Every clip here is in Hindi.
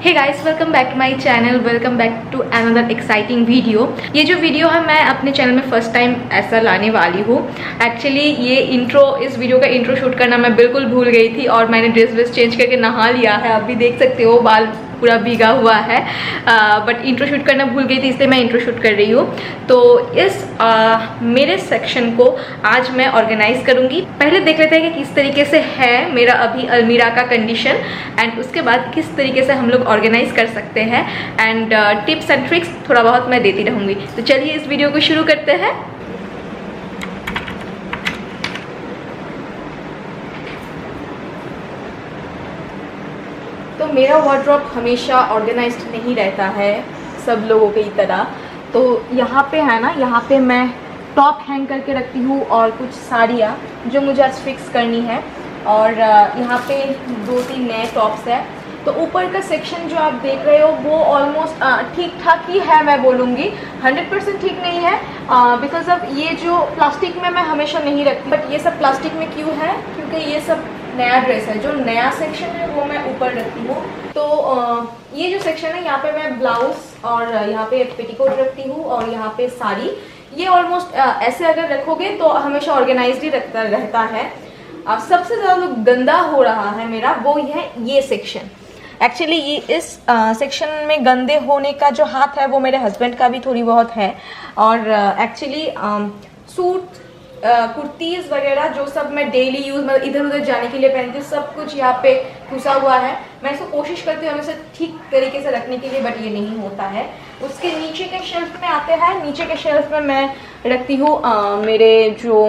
Hey guys, welcome back to my channel. Welcome back to another exciting video. ये जो वीडियो है मैं अपने चैनल में फर्स्ट टाइम ऐसा लाने वाली हूँ। एक्चुअली ये इस वीडियो का इंट्रो शूट करना मैं बिल्कुल भूल गई थी और मैंने ड्रेस चेंज करके नहा लिया है। अभी देख सकते हो बाल पूरा भीगा हुआ है, बट इंट्रो शूट करना भूल गई थी, इसलिए मैं इंट्रो शूट कर रही हूँ। तो इस मेरे सेक्शन को आज मैं ऑर्गेनाइज करूँगी। पहले देख लेते हैं कि किस तरीके से है मेरा अभी अलमीरा का कंडीशन, एंड उसके बाद किस तरीके से हम लोग ऑर्गेनाइज कर सकते हैं, एंड टिप्स एंड ट्रिक्स थोड़ा बहुत मैं देती रहूँगी। तो चलिए इस वीडियो को शुरू करते हैं। तो मेरा वार्डरोब हमेशा ऑर्गेनाइज्ड नहीं रहता है सब लोगों की तरह। तो यहाँ पे है ना, यहाँ पे मैं टॉप हैंग करके रखती हूँ और कुछ साड़ियाँ जो मुझे आज फिक्स करनी है, और यहाँ पे 2-3 नए टॉप्स है। तो ऊपर का सेक्शन जो आप देख रहे हो वो ऑलमोस्ट ठीक ठाक ही है, मैं बोलूँगी 100% ठीक नहीं है, बिकॉज ऑफ ये जो प्लास्टिक में मैं हमेशा नहीं रखती। बट ये सब प्लास्टिक में क्यों है? क्योंकि ये सब नया ड्रेस है। जो नया सेक्शन है वो मैं ऊपर रखती हूँ। तो ये जो सेक्शन है यहाँ पे मैं ब्लाउज और यहाँ पे पेटीकोट रखती हूँ और यहाँ पे साड़ी। ये ऑलमोस्ट ऐसे अगर रखोगे तो हमेशा ऑर्गेनाइज्ड ही रहता है। सबसे ज़्यादा गंदा हो रहा है मेरा वो है ये सेक्शन। एक्चुअली ये इस सेक्शन में गंदे होने का जो हाथ है वो मेरे हस्बैंड का भी थोड़ी बहुत है। और एक्चुअली सूट कुर्तीज़ वगैरह जो सब मैं डेली यूज़ मतलब इधर उधर जाने के लिए पहनती हूँ, सब कुछ यहाँ पे घुसा हुआ है। मैं इसको कोशिश करती हूँ हमेशा ठीक तरीके से रखने के लिए, बट ये नहीं होता है। उसके नीचे के शेल्फ में आते हैं। नीचे के शेल्फ में मैं रखती हूँ मेरे जो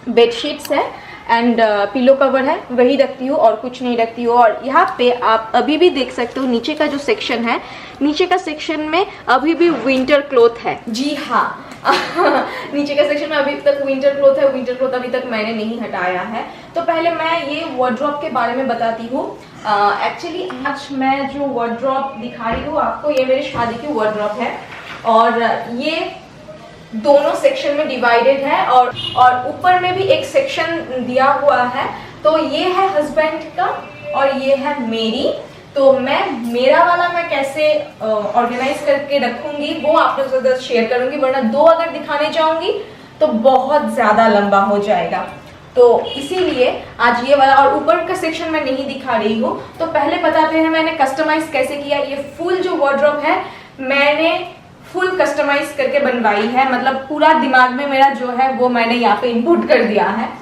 बेडशीट्स है एंड पिलो कवर है, वही रखती हूँ और कुछ नहीं रखती हूँ। और यहाँ पे आप अभी भी देख सकते हो नीचे का जो सेक्शन है, नीचे का सेक्शन में अभी भी विंटर क्लोथ है। जी हाँ नीचे का सेक्शन में अभी तक विंटर क्लोथ है। विंटर क्लोथ अभी तक मैंने नहीं हटाया है। तो पहले मैं ये वार्डरोब के बारे में बताती हूँ। एक्चुअली आज मैं जो वार्डरोब दिखा रही हूँ आपको, ये मेरी शादी की वार्डरोब है और ये दोनों सेक्शन में डिवाइडेड है और ऊपर में भी एक सेक्शन दिया हुआ है। तो ये है हस्बैंड का और ये है मेरी। तो मेरा वाला मैं कैसे ऑर्गेनाइज करके रखूंगी वो आप लोगों के साथ शेयर करूंगी, वरना दो अगर दिखाने जाऊंगी तो बहुत ज़्यादा लंबा हो जाएगा। तो इसीलिए आज ये वाला, और ऊपर का सेक्शन मैं नहीं दिखा रही हूँ। तो पहले बताते हैं मैंने कस्टमाइज कैसे किया। ये फुल जो वार्डरोब है मैंने फुल कस्टमाइज करके बनवाई है, मतलब पूरा दिमाग में मेरा जो है वो मैंने यहाँ पे इनपुट कर दिया है।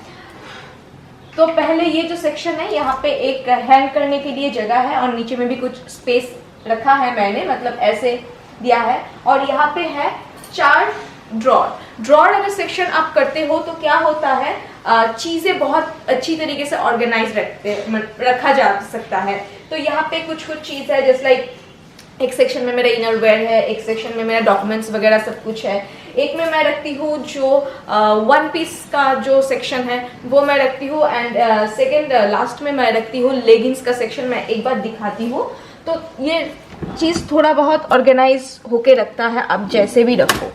तो पहले ये जो सेक्शन है यहाँ पे एक हैंग करने के लिए जगह है और नीचे में भी कुछ स्पेस रखा है मैंने, मतलब ऐसे दिया है। और यहाँ पे है 4 ड्रॉर अगर सेक्शन आप करते हो तो क्या होता है, चीज़ें बहुत अच्छी तरीके से ऑर्गेनाइज रखा जा सकता है। तो यहाँ पे कुछ चीज़ है, जैसे लाइक एक सेक्शन में मेरा इनर वेयर है, एक सेक्शन में मेरा डॉक्यूमेंट्स वगैरह सब कुछ है, एक में मैं रखती हूँ जो 1 पीस का जो सेक्शन है वो मैं रखती हूँ, एंड सेकंड लास्ट में मैं रखती हूँ लेगिंग्स का सेक्शन। मैं एक बार दिखाती हूँ। तो ये चीज़ थोड़ा बहुत ऑर्गेनाइज होके रखता है, आप जैसे भी रखो।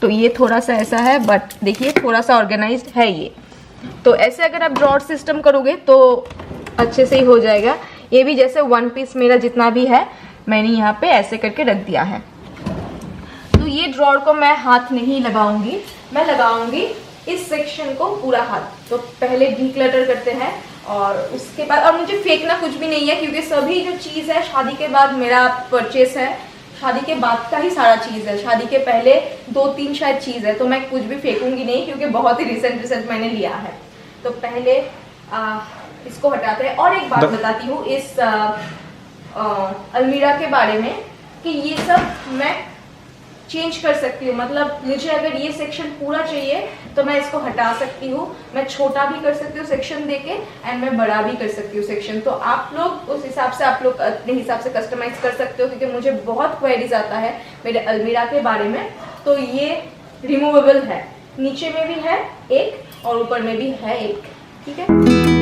तो ये थोड़ा सा ऐसा है, बट देखिए थोड़ा सा ऑर्गेनाइज है ये। तो ऐसे अगर आप ड्रॉर सिस्टम करोगे तो अच्छे से ही हो जाएगा। ये भी जैसे 1 पीस मेरा जितना भी है मैंने यहाँ पे ऐसे करके रख दिया है। तो ये ड्रॉर को मैं हाथ नहीं लगाऊंगी, मैं लगाऊंगी इस सेक्शन को पूरा हाथ। तो पहले डिक्लटर करते हैं और उसके बाद, और मुझे फेंकना कुछ भी नहीं है क्योंकि सभी जो चीज़ है शादी के बाद मेरा परचेस है, शादी के बाद का ही सारा चीज़ है। शादी के पहले 2-3 शायद चीज़ है, तो मैं कुछ भी फेंकूंगी नहीं क्योंकि बहुत ही रिसेंट मैंने लिया है। तो पहले इसको हटाते हैं। और एक बात बताती हूँ इस अलमीरा के बारे में कि ये सब मैं चेंज कर सकती हूँ। मतलब मुझे अगर ये सेक्शन पूरा चाहिए तो मैं इसको हटा सकती हूँ, मैं छोटा भी कर सकती हूँ सेक्शन देके, एंड मैं बड़ा भी कर सकती हूँ सेक्शन। तो आप लोग उस हिसाब से आप लोग अपने हिसाब से कस्टमाइज कर सकते हो, क्योंकि मुझे बहुत क्वेरीज आता है मेरे अलमीरा के बारे में। तो ये रिमूवेबल है, नीचे में भी है एक और ऊपर में भी है एक, ठीक है।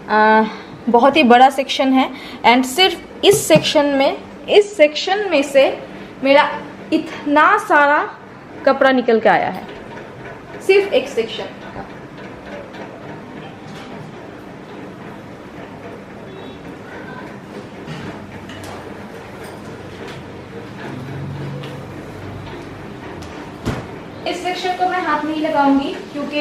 बहुत ही बड़ा सेक्शन है एंड सिर्फ इस सेक्शन में से मेरा इतना सारा कपड़ा निकल के आया है, सिर्फ एक सेक्शन का। इस सेक्शन को मैं हाथ नहीं लगाऊंगी क्योंकि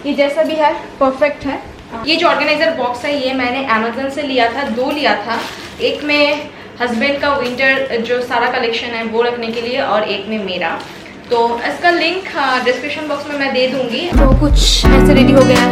ये जैसा भी है परफेक्ट है। ये जो ऑर्गेनाइजर बॉक्स है ये मैंने अमेज़न से लिया था, 2 लिया था। एक में हस्बैंड का विंटर जो सारा कलेक्शन है वो रखने के लिए और एक में मेरा। तो इसका लिंक डिस्क्रिप्शन बॉक्स में मैं दे दूंगी। तो कुछ ऐसे रेडी हो गया है।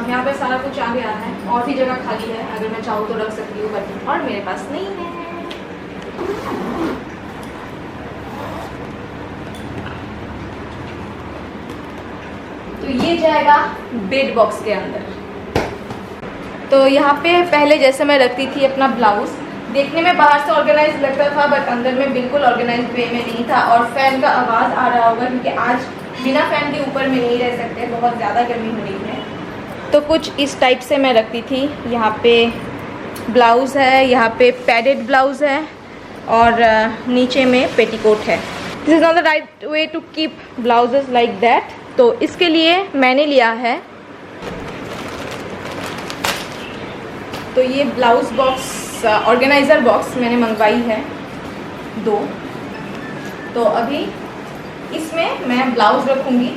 यहाँ पे सारा कुछ आ गया है और भी जगह खाली है, अगर मैं चाहूँ तो रख सकती हूँ, बट और मेरे पास नहीं है। तो ये जाएगा बेड बॉक्स के अंदर। तो यहाँ पे पहले जैसे मैं रखती थी अपना ब्लाउज, देखने में बाहर से ऑर्गेनाइज लगता था बट अंदर में बिल्कुल ऑर्गेनाइज वे में नहीं था। और फैन का आवाज़ आ रहा होगा क्योंकि आज बिना फैन के ऊपर में नहीं रह सकते, बहुत ज़्यादा गर्मी हो रही है। तो कुछ इस टाइप से मैं रखती थी। यहाँ पे ब्लाउज़ है, यहाँ पे पैडेड ब्लाउज़ है और नीचे में पेटीकोट है। This is not the right way to keep blouses like that. तो इसके लिए मैंने लिया है, तो ये ब्लाउज़ बॉक्स ऑर्गेनाइज़र बॉक्स मैंने मंगवाई है 2। तो अभी इसमें मैं ब्लाउज़ रखूँगी,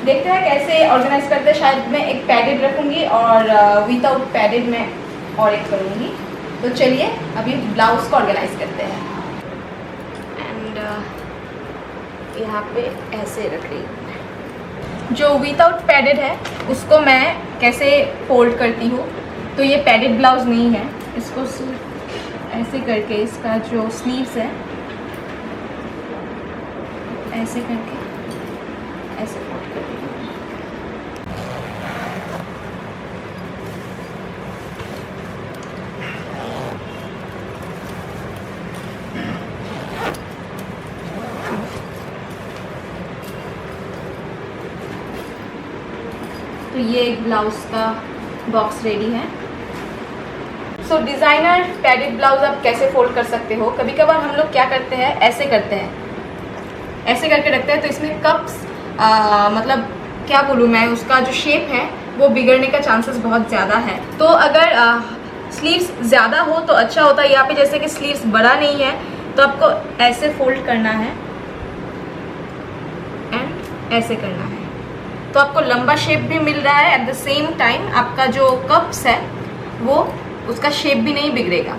देखते हैं कैसे ऑर्गेनाइज करते हैं। शायद मैं एक पैडेड रखूँगी और विदाउट पैडेड में और एक करूँगी। तो चलिए अभी ब्लाउज़ को ऑर्गेनाइज करते हैं। एंड यहाँ पे ऐसे रख रही हूँ। जो विदाउट पैडेड है उसको मैं कैसे फोल्ड करती हूँ, तो ये पैडेड ब्लाउज़ नहीं है, इसको सिर्फ ऐसे करके इसका जो स्लीव्स है ऐसे करके ऐसे फोल्ड करती हूँ। तो ये एक ब्लाउज़ का बॉक्स रेडी है। सो डिज़ाइनर पैडेड ब्लाउज़ आप कैसे फोल्ड कर सकते हो, कभी कभार हम लोग क्या करते हैं, ऐसे करते हैं, ऐसे करके रखते हैं, तो इसमें कप्स मतलब क्या बोलूँ मैं, उसका जो शेप है वो बिगड़ने का चांसेस बहुत ज़्यादा है। तो अगर स्लीव्स ज़्यादा हो तो अच्छा होता है। यहाँ पे जैसे कि स्लीव्स बड़ा नहीं है तो आपको ऐसे फोल्ड करना है एंड ऐसे करना है, तो आपको लंबा शेप भी मिल रहा है, एट द सेम टाइम आपका जो कप्स है वो उसका शेप भी नहीं बिगड़ेगा।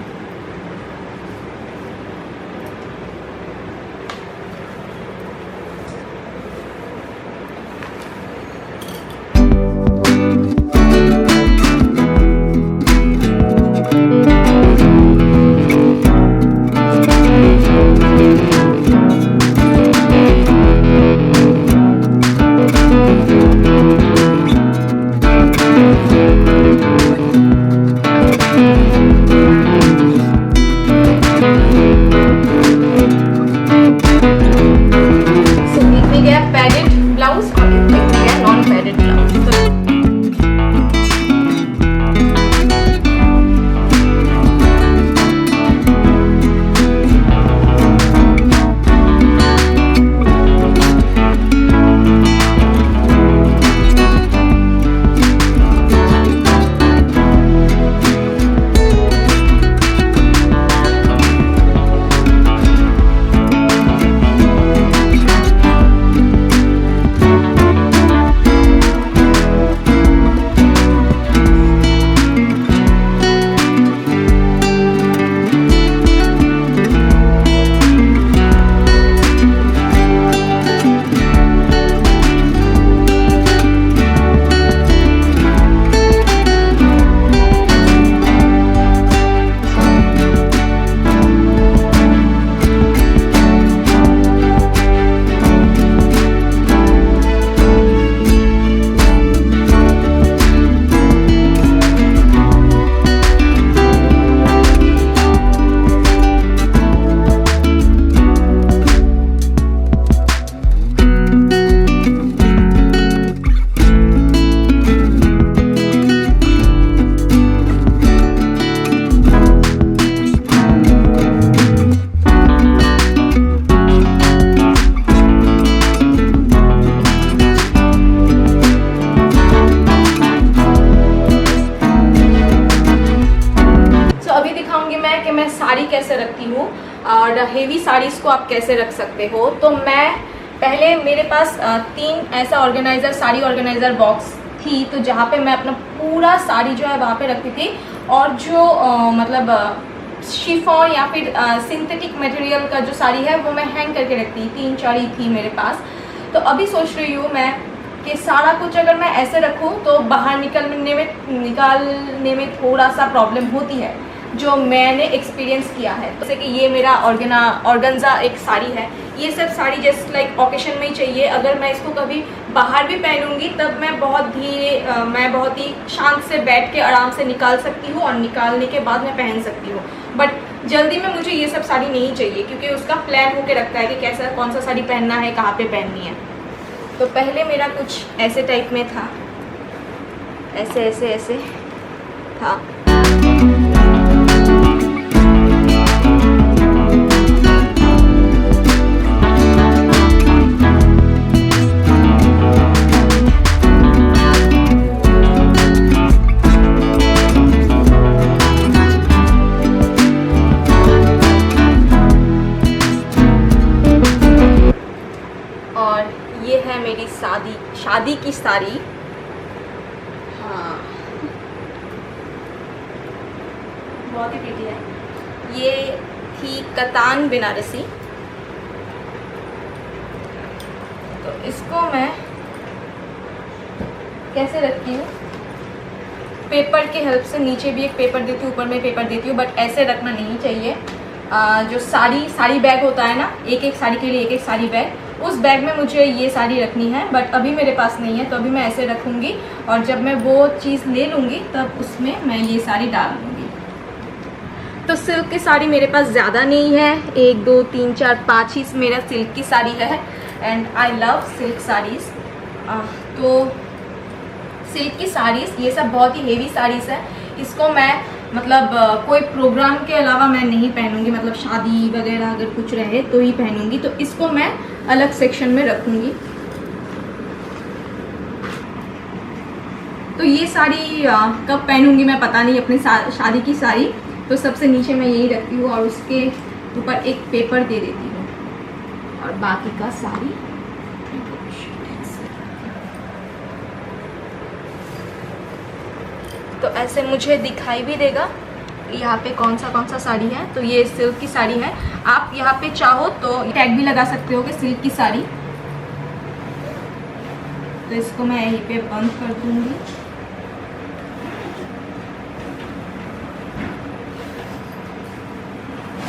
कैसे रखती हूँ और हेवी साड़ीज़ को आप कैसे रख सकते हो। तो मैं पहले मेरे पास 3 ऐसा ऑर्गेनाइज़र, साड़ी ऑर्गेनाइज़र बॉक्स थी, तो जहाँ पे मैं अपना पूरा साड़ी जो है वहाँ पे रखती थी, और जो मतलब शिफॉन या फिर सिंथेटिक मटेरियल का जो साड़ी है वो मैं हैंग करके रखती, 3-4 ही थी मेरे पास। तो अभी सोच रही हूँ मैं कि सारा कुछ अगर मैं ऐसे रखूँ तो बाहर निकालने में थोड़ा सा प्रॉब्लम होती है, जो मैंने एक्सपीरियंस किया है। जैसे कि ये मेरा ऑर्गेन्जा एक साड़ी है, ये सब साड़ी जस्ट लाइक ओकेशन में ही चाहिए। अगर मैं इसको कभी बाहर भी पहनूंगी तब मैं बहुत ही शांत से बैठ के आराम से निकाल सकती हूँ, और निकालने के बाद मैं पहन सकती हूँ। बट जल्दी में मुझे ये सब साड़ी नहीं चाहिए, क्योंकि उसका प्लान होके रखता है कि कैसा कौन सा साड़ी पहनना है, कहाँ पे पहननी है। तो पहले मेरा कुछ ऐसे टाइप में था, ऐसे था। और ये है मेरी शादी की साड़ी। हाँ, बहुत ही प्रीटी है। ये थी कतान बनारसी। तो इसको मैं कैसे रखती हूँ, पेपर के हेल्प से। नीचे भी एक पेपर देती हूँ, ऊपर में पेपर देती हूँ, बट ऐसे रखना नहीं चाहिए। जो साड़ी बैग होता है ना, एक साड़ी के लिए एक साड़ी बैग, उस बैग में मुझे ये साड़ी रखनी है, बट अभी मेरे पास नहीं है, तो अभी मैं ऐसे रखूँगी, और जब मैं वो चीज़ ले लूँगी तब उसमें मैं ये साड़ी डाल दूँगी। तो सिल्क की साड़ी मेरे पास ज़्यादा नहीं है, 1 2 3 4 5 ही मेरा सिल्क की साड़ी है, and I love silk saris. तो सिल्क की साड़ीज़ ये सब बहुत ही हेवी साड़ीज़ है। इसको मैं मतलब कोई प्रोग्राम के अलावा मैं नहीं पहनूंगी, मतलब शादी वगैरह अगर कुछ रहे तो ही पहनूंगी। तो इसको मैं अलग सेक्शन में रखूंगी। तो ये साड़ी कब पहनूंगी मैं पता नहीं, अपनी शादी की साड़ी। तो सबसे नीचे मैं यही रखती हूँ, और उसके ऊपर एक पेपर दे देती हूँ, और बाकी का साड़ी तो ऐसे मुझे दिखाई भी देगा यहाँ पे कौन सा साड़ी है। तो ये सिल्क की साड़ी है। आप यहाँ पे चाहो तो टैग भी लगा सकते हो कि सिल्क की साड़ी। तो इसको मैं यहीं पे बंद कर दूंगी।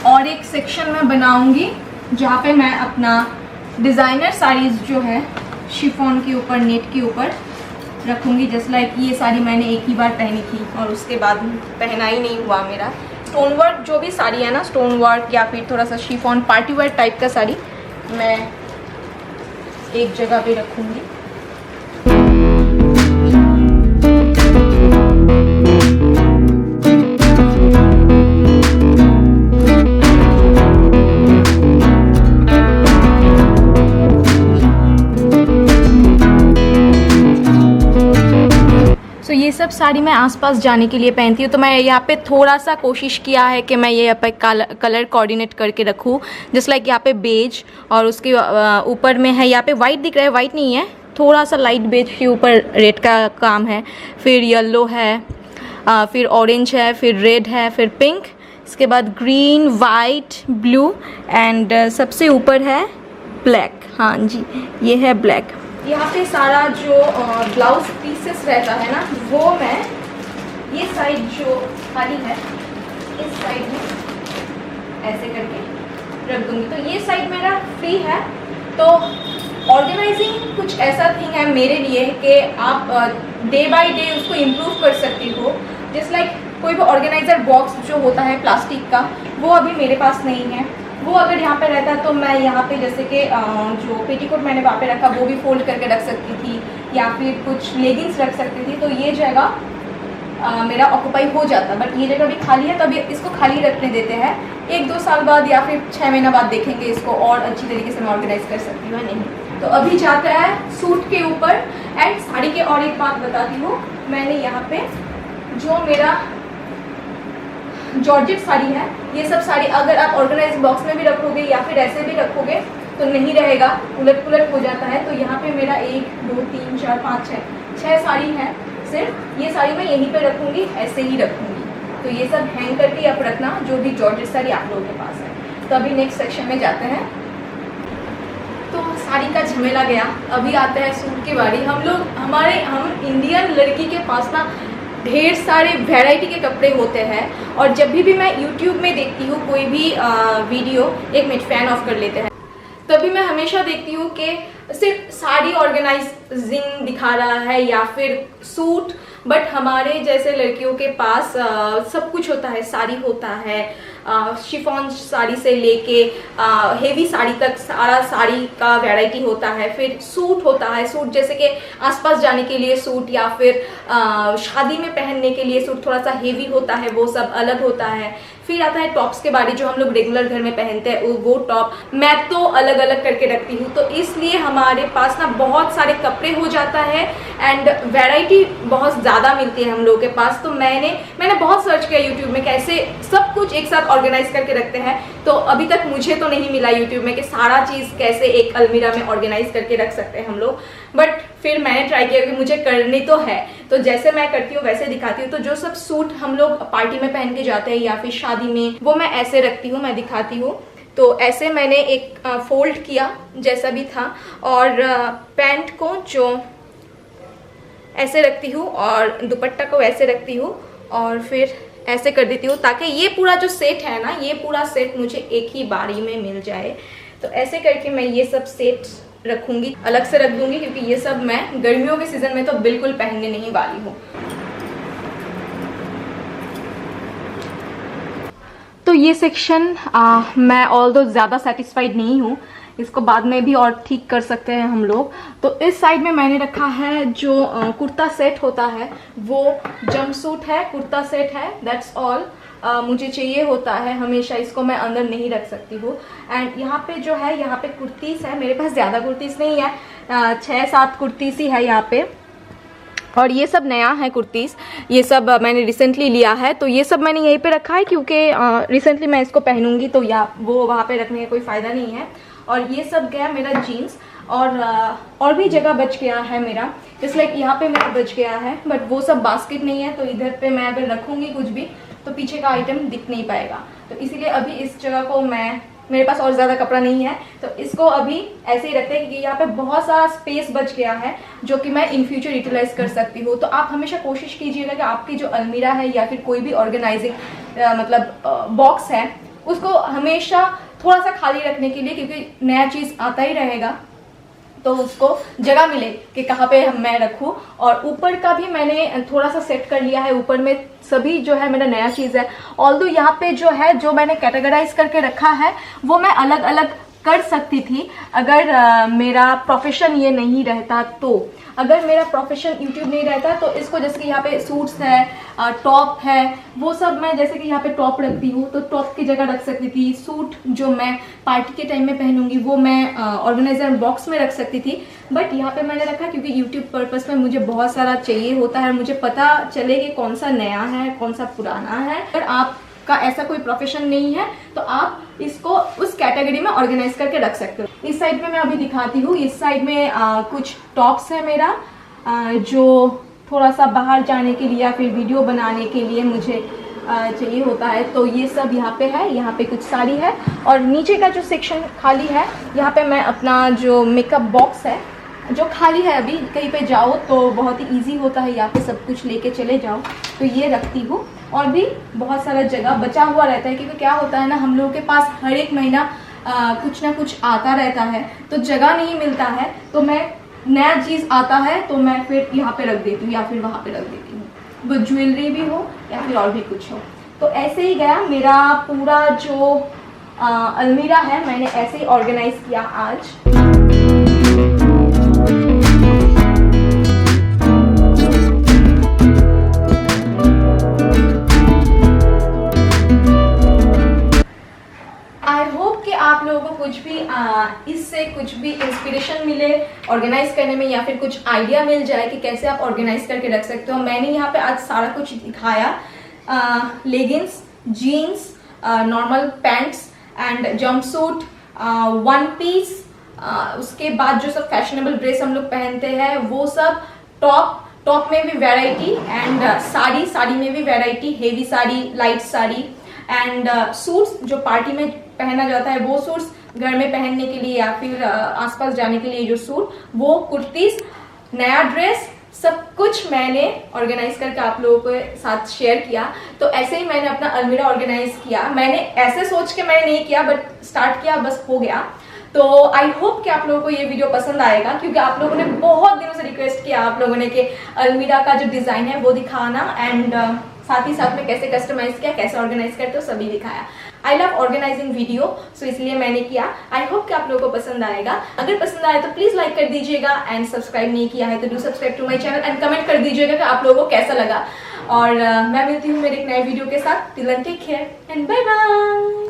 और एक सेक्शन में बनाऊंगी जहाँ पे मैं अपना डिज़ाइनर साड़ीज़ जो है शिफॉन के ऊपर, नेट के ऊपर रखूँगी। जस्ट लाइक ये साड़ी मैंने एक ही बार पहनी थी और उसके बाद पहना ही नहीं हुआ मेरा। स्टोन वर्क जो भी साड़ी है ना, स्टोन वर्क या फिर थोड़ा सा शिफॉन पार्टी वेयर टाइप का साड़ी मैं एक जगह पे रखूँगी। ये सब साड़ी मैं आसपास जाने के लिए पहनती हूँ। तो मैं यहाँ पे थोड़ा सा कोशिश किया है कि मैं ये यहाँ पे कलर कोऑर्डिनेट करके रखूँ। जस्ट लाइक यहाँ पे बेज, और उसके ऊपर में है, यहाँ पे वाइट दिख रहा है, वाइट नहीं है, थोड़ा सा लाइट बेज के ऊपर रेड का काम है, फिर येलो है, फिर ऑरेंज है, फिर रेड है, फिर पिंक, इसके बाद ग्रीन, वाइट, ब्लू, एंड सबसे ऊपर है ब्लैक। हाँ जी, ये है ब्लैक। यहाँ पे सारा जो ब्लाउज पीसेस रहता है ना, वो मैं ये साइड जो खाली है इस साइड में ऐसे करके रख दूँगी। तो ये साइड मेरा फ्री है। तो ऑर्गेनाइजिंग कुछ ऐसा थिंग है मेरे लिए कि आप डे बाय डे उसको इम्प्रूव कर सकती हो। जस्ट लाइक कोई भी ऑर्गेनाइज़र बॉक्स जो होता है प्लास्टिक का, वो अभी मेरे पास नहीं है। वो अगर यहाँ पे रहता तो मैं यहाँ पे जैसे कि जो पेटीकोट मैंने वहाँ पे रखा वो भी फोल्ड करके रख सकती थी, या फिर कुछ लेगिंग्स रख सकती थी। तो ये जगह मेरा ऑक्यूपाई हो जाता, बट ये जगह भी खाली है, तो अभी इसको खाली रखने देते हैं। 1-2 साल बाद या फिर 6 महीना बाद देखेंगे इसको और अच्छी तरीके से मैं ऑर्गेनाइज कर सकती हूँ नहीं। तो अभी जाता है सूट के ऊपर। एंड साड़ी के और एक बात बताती हूँ, मैंने यहाँ पे जो मेरा जॉर्जेट साड़ी है। ये सब साड़ी अगर आप ऑर्गेनाइज बॉक्स में भी रखोगे या फिर ऐसे भी रखोगे तो नहीं रहेगा, उलट पुलट हो जाता है। तो यहाँ पे मेरा 1 2 3 4 5 6 साड़ी है सिर्फ। ये साड़ी मैं यहीं पे रखूँगी, ऐसे ही रखूँगी। तो ये सब हैंग करके आप रखना, जो भी जॉर्जेट साड़ी आप लोगों के पास है। तो अभी नेक्स्ट सेक्शन में जाते हैं। तो साड़ी का झमेला गया, अभी आते हैं सूट की बारी। हम इंडियन लड़की के पास ना ढेर सारे वैरायटी के कपड़े होते हैं। और जब भी मैं यूट्यूब में देखती हूँ कोई भी वीडियो, 1 मिनट फैन ऑफ कर लेते हैं, तभी मैं हमेशा देखती हूँ कि सिर्फ साड़ी ऑर्गेनाइजिंग दिखा रहा है या फिर सूट। बट हमारे जैसे लड़कियों के पास सब कुछ होता है। साड़ी होता है, शिफॉन साड़ी से लेके हेवी साड़ी तक सारा साड़ी का वैरायटी होता है। फिर सूट होता है, सूट जैसे कि आसपास जाने के लिए सूट या फिर शादी में पहनने के लिए सूट थोड़ा सा हेवी होता है, वो सब अलग होता है। फिर आता है टॉप्स के बारे, जो हम लोग रेगुलर घर में पहनते हैं, वो टॉप मैं तो अलग अलग करके रखती हूँ। तो इसलिए हमारे पास ना बहुत सारे कपड़े हो जाता है एंड वैरायटी बहुत ज़्यादा मिलती है हम लोगों के पास। तो मैंने बहुत सर्च किया यूट्यूब में कैसे सब कुछ एक साथ ऑर्गेनाइज करके रखते हैं। तो अभी तक मुझे तो नहीं मिला यूट्यूब में कि सारा चीज़ कैसे एक अलमीरा में ऑर्गेनाइज करके रख सकते हैं हम लोग। बट फिर मैंने ट्राई किया कि मुझे करनी तो है, तो जैसे मैं करती हूँ वैसे दिखाती हूँ। तो जो सब सूट हम लोग पार्टी में पहन के जाते हैं या फिर शादी में, वो मैं ऐसे रखती हूँ, मैं दिखाती हूँ। तो ऐसे मैंने एक फोल्ड किया जैसा भी था, और पैंट को जो ऐसे रखती हूँ और दुपट्टा को ऐसे रखती हूँ और फिर ऐसे कर देती हूँ, ताकि ये पूरा जो सेट है ना, ये पूरा सेट मुझे एक ही बारी में मिल जाए। तो ऐसे करके मैं ये सब सेट रखूँगी, अलग से रख दूँगी, क्योंकि ये सब मैं गर्मियों के सीज़न में तो बिल्कुल पहनने नहीं वाली हूँ। तो ये सेक्शन मैं ऑल्दो ज़्यादा सेटिस्फाइड नहीं हूँ, इसको बाद में भी और ठीक कर सकते हैं हम लोग। तो इस साइड में मैंने रखा है जो कुर्ता सेट होता है, वो जंपसूट है, कुर्ता सेट है, दैट्स ऑल। मुझे चाहिए होता है हमेशा, इसको मैं अंदर नहीं रख सकती हूँ। एंड यहाँ पे जो है, यहाँ पे कुर्तीस है, मेरे पास ज़्यादा कुर्तीस नहीं है, 6-7 कुर्तीस ही है यहाँ पे। और ये सब नया है कुर्तीस, ये सब मैंने रिसेंटली लिया है। तो ये सब मैंने यहीं पे रखा है क्योंकि रिसेंटली मैं इसको पहनूंगी, तो या वो वहाँ पे रखने का कोई फ़ायदा नहीं है। और ये सब गया मेरा जीन्स, और भी जगह बच गया है मेरा, जैसे लाइक यहाँ पे मेरा बच गया है, बट वो सब बास्केट नहीं है। तो इधर पे मैं अगर रखूँगी कुछ भी तो पीछे का आइटम दिख नहीं पाएगा। तो इसीलिए अभी इस जगह को मेरे पास और ज़्यादा कपड़ा नहीं है, तो इसको अभी ऐसे ही रखते हैं, क्योंकि यहाँ पे बहुत सारा स्पेस बच गया है जो कि मैं इन फ्यूचर यूटिलाइज कर सकती हूँ। तो आप हमेशा कोशिश कीजिएगा कि आपकी जो अलमीरा है या फिर कोई भी ऑर्गेनाइजिंग मतलब बॉक्स है, उसको हमेशा थोड़ा सा खाली रखने के लिए, क्योंकि नया चीज़ आता ही रहेगा, तो उसको जगह मिले कि कहाँ पे मैं रखूँ। और ऊपर का भी मैंने थोड़ा सा सेट कर लिया है, ऊपर में सभी जो है मेरा नया चीज़ है। ऑल्दो यहाँ पे जो है, जो मैंने कैटेगराइज करके रखा है, वो मैं अलग अलग कर सकती थी अगर मेरा प्रोफेशन ये नहीं रहता। तो अगर मेरा प्रोफेशन यूट्यूब नहीं रहता तो इसको, जैसे कि यहाँ पे सूट्स है, टॉप है, वो सब मैं जैसे कि यहाँ पे टॉप रखती हूँ तो टॉप की जगह रख सकती थी। सूट जो मैं पार्टी के टाइम में पहनूंगी वो मैं ऑर्गेनाइजर बॉक्स में रख सकती थी। बट यहाँ पे मैंने रखा क्योंकि यूट्यूब पर्पस में मुझे बहुत सारा चाहिए होता है, मुझे पता चले कि कौन सा नया है कौन सा पुराना है। अगर आपका ऐसा कोई प्रोफेशन नहीं है तो आप इसको उस कैटेगरी में ऑर्गेनाइज करके रख सकते हो। इस साइड में मैं अभी दिखाती हूँ, इस साइड में कुछ टॉप्स है मेरा, जो थोड़ा सा बाहर जाने के लिए या फिर वीडियो बनाने के लिए मुझे चाहिए होता है। तो ये सब यहाँ पे है, यहाँ पे कुछ साड़ी है, और नीचे का जो सेक्शन खाली है, यहाँ पे मैं अपना जो मेकअप बॉक्स है जो खाली है, अभी कहीं पे जाओ तो बहुत ही इजी होता है, यहाँ पे सब कुछ लेके चले जाओ, तो ये रखती हूँ। और भी बहुत सारा जगह बचा हुआ रहता है, क्योंकि क्या होता है ना, हम लोगों के पास हर एक महीना कुछ ना कुछ आता रहता है, तो जगह नहीं मिलता है। तो मैं नया चीज़ आता है तो मैं फिर यहाँ पे रख देती हूँ या फिर वहाँ पे रख देती हूँ, वो ज्वेलरी भी हो या फिर और भी कुछ हो। तो ऐसे ही गया मेरा पूरा जो अलमीरा है, मैंने ऐसे ही ऑर्गेनाइज किया आज। आप लोगों को कुछ भी इससे कुछ भी इंस्पिरेशन मिले ऑर्गेनाइज करने में, या फिर कुछ आइडिया मिल जाए कि कैसे आप ऑर्गेनाइज करके रख सकते हो। मैंने यहाँ पे आज सारा कुछ दिखाया, leggings, jeans, normal pants and jumpsuit, one piece, उसके बाद जो सब फैशनेबल ड्रेस हम लोग पहनते हैं वो सब, टॉप में भी वैरायटी एंड साड़ी में भी variety, heavy sari, light sari and suits जो पार्टी में पहना जाता है वो सूट्स, घर में पहनने के लिए या फिर आसपास जाने के लिए जो सूट, वो कुर्तीज, नया ड्रेस, सब कुछ मैंने ऑर्गेनाइज करके आप लोगों के साथ शेयर किया। तो ऐसे ही मैंने अपना अलमीरा ऑर्गेनाइज किया। मैंने ऐसे सोच के मैंने नहीं किया, बट स्टार्ट किया, बस हो गया। तो आई होप कि आप लोगों को ये वीडियो पसंद आएगा, क्योंकि आप लोगों ने बहुत दिनों से रिक्वेस्ट किया आप लोगों ने कि अलमीरा का जो डिज़ाइन है वो दिखाना, एंड साथ ही साथ में कैसे कस्टमाइज किया, कैसे ऑर्गेनाइज करते हो, सभी दिखाया। आई लव ऑर्गेनाइजिंग वीडियो, सो इसलिए मैंने किया। आई होप कि आप लोगों को पसंद आएगा। अगर पसंद आए तो प्लीज़ लाइक कर दीजिएगा, एंड सब्सक्राइब नहीं किया है तो do subscribe to my channel, and comment कर दीजिएगा कि आप लोगों को कैसा लगा। और मैं मिलती हूँ मेरे एक नए वीडियो के साथ। Till then take care and bye bye.